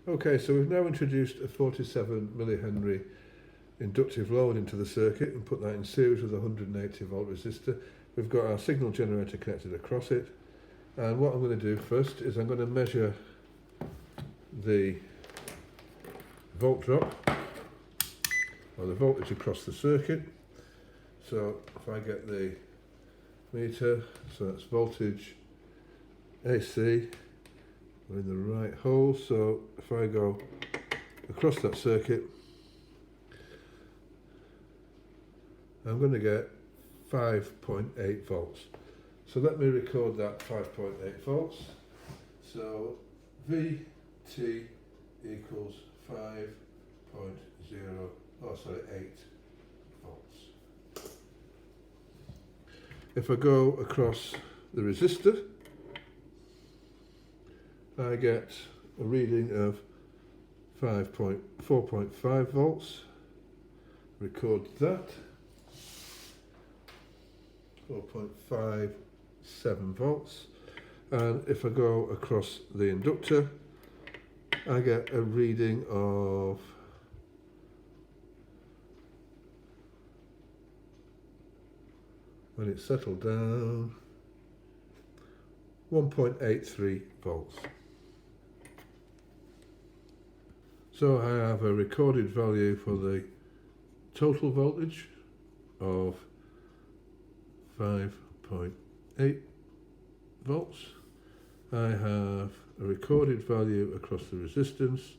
Okay, so we've now introduced a 47 millihenry inductive load into the circuit and put that in series with a 180 volt resistor. We've got our signal generator connected across it, and what I'm going to do first is I'm going to measure the volt drop, or the voltage across the circuit. So if I get the meter, so that's voltage AC, we're in the right hole, so if I go across that circuit, I'm going to get 5.8 volts. So let me record that 5.8 volts. So VT equals 8 volts. If I go across the resistor, I get a reading of 4.5 volts. Record that. 4.57 volts. And if I go across the inductor, I get a reading of when it's settled down, 1.83 volts. So I have a recorded value for the total voltage of 5.8 volts. I have a recorded value across the resistance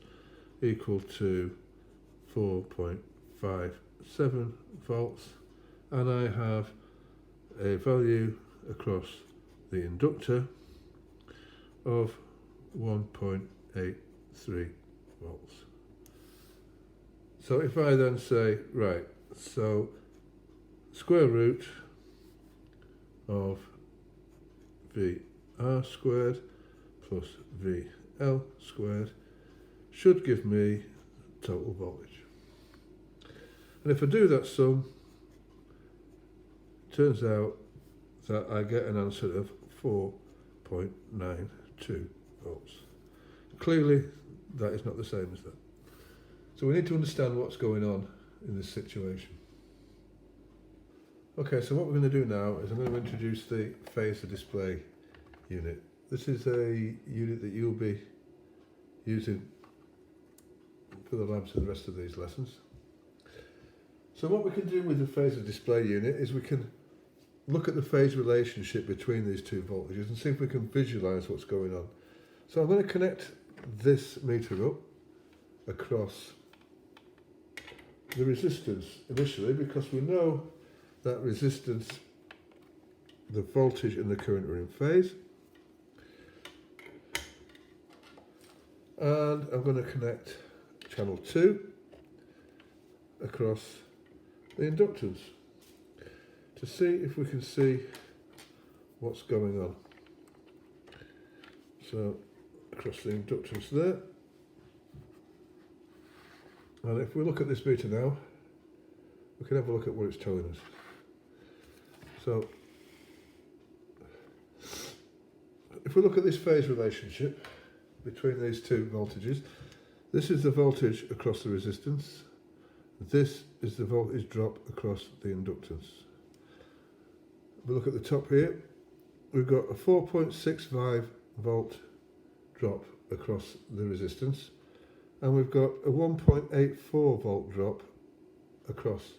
equal to 4.57 volts, and I have a value across the inductor of 1.83 volts. So if I then say, right, so square root of VR squared plus VL squared should give me total voltage. And if I do that sum, it turns out that I get an answer of 4.92 volts. Clearly, that is not the same as that. So we need to understand what's going on in this situation. Okay, so what we're going to do now is I'm going to introduce the phasor display unit. This is a unit that you'll be using for the labs and the rest of these lessons. So what we can do with the phasor display unit is we can look at the phase relationship between these two voltages and see if we can visualize what's going on. So I'm going to connect this meter up across the resistance initially, because we know that resistance, the voltage and the current are in phase. And I'm going to connect channel 2 across the inductance to see if we can see what's going on. So across the inductance there. And if we look at this meter now, we can have a look at what it's telling us. So if we look at this phase relationship between these two voltages, this is the voltage across the resistance, this is the voltage drop across the inductance. If we look at the top here, we've got a 4.65 volt drop across the resistance, and we've got a 1.84 volt drop across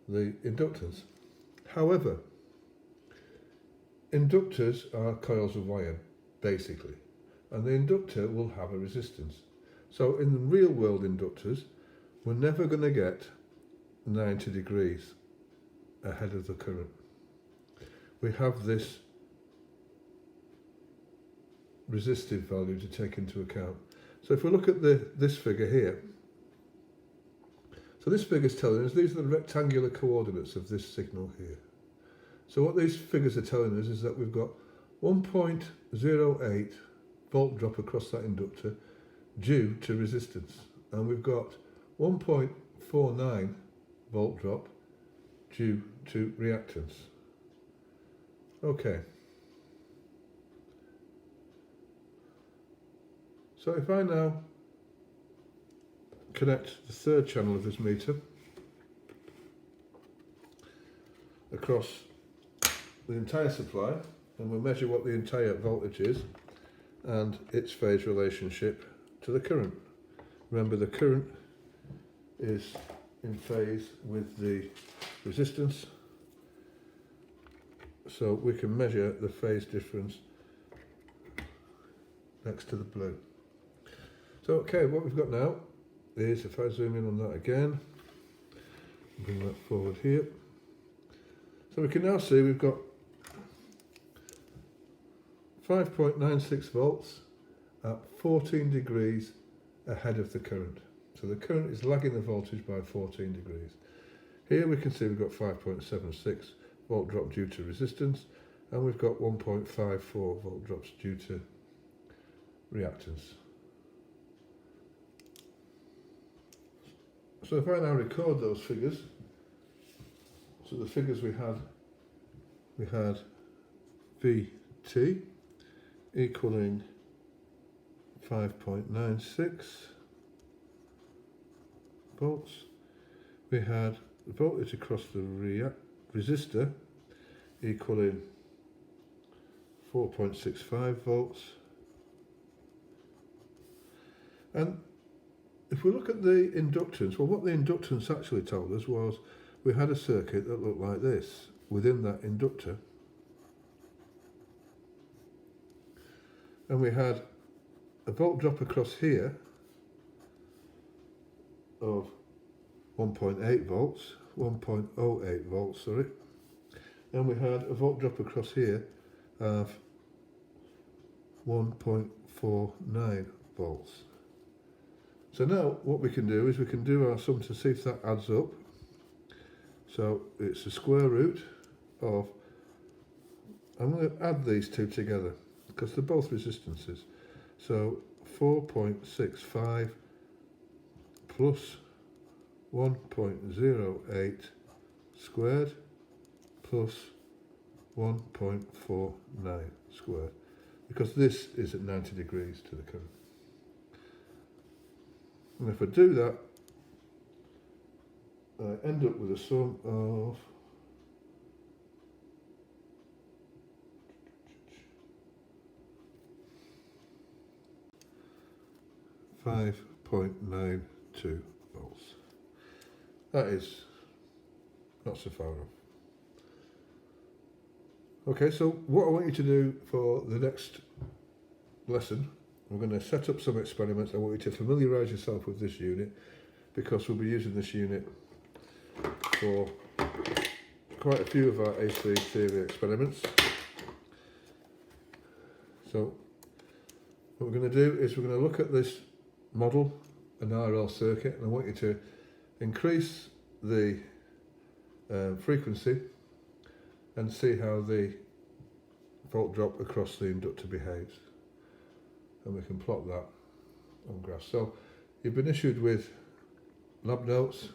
the inductance. However, inductors are coils of wire, basically, and the inductor will have a resistance. So in the real world inductors, we're never going to get 90 degrees ahead of the current. We have this resistive value to take into account. So if we look at this figure here, so this figure is telling us these are the rectangular coordinates of this signal here. So what these figures are telling us is that we've got 1.08 volt drop across that inductor due to resistance, and we've got 1.49 volt drop due to reactance. Okay. So if I now connect the third channel of this meter across the entire supply, and we'll measure what the entire voltage is and its phase relationship to the current. Remember, the current is in phase with the resistance, so we can measure the phase difference next to the blue. So okay, what we've got now is, if I zoom in on that again, bring that forward here, so we can now see we've got 5.96 volts at 14 degrees ahead of the current. So the current is lagging the voltage by 14 degrees. Here we can see we've got 5.76 volt drop due to resistance, and we've got 1.54 volt drops due to reactance. So if I now record those figures, so the figures we had VT equaling 5.96 volts. We had the voltage across the resistor equaling 4.65 volts. And if we look at the inductance, well, what the inductance actually told us was we had a circuit that looked like this within that inductor. And we had a volt drop across here of 1.8 volts, 1.08 volts, sorry. And we had a volt drop across here of 1.49 volts. So now what we can do is we can do our sum to see if that adds up. So it's the square root of, I'm going to add these two together because they're both resistances. So 4.65 plus 1.08 squared plus 1.49 squared, because this is at 90 degrees to the current. And if I do that, I end up with a sum of 5.92 volts. That is not so far off. Okay, so what I want you to do for the next lesson, we're going to set up some experiments. I want you to familiarise yourself with this unit, because we'll be using this unit for quite a few of our AC theory experiments. So what we're going to do is we're going to look at this model, an RL circuit, and I want you to increase the frequency and see how the volt drop across the inductor behaves. And we can plot that on graphs. So you've been issued with lab notes.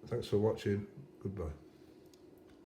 Thanks for watching. Goodbye.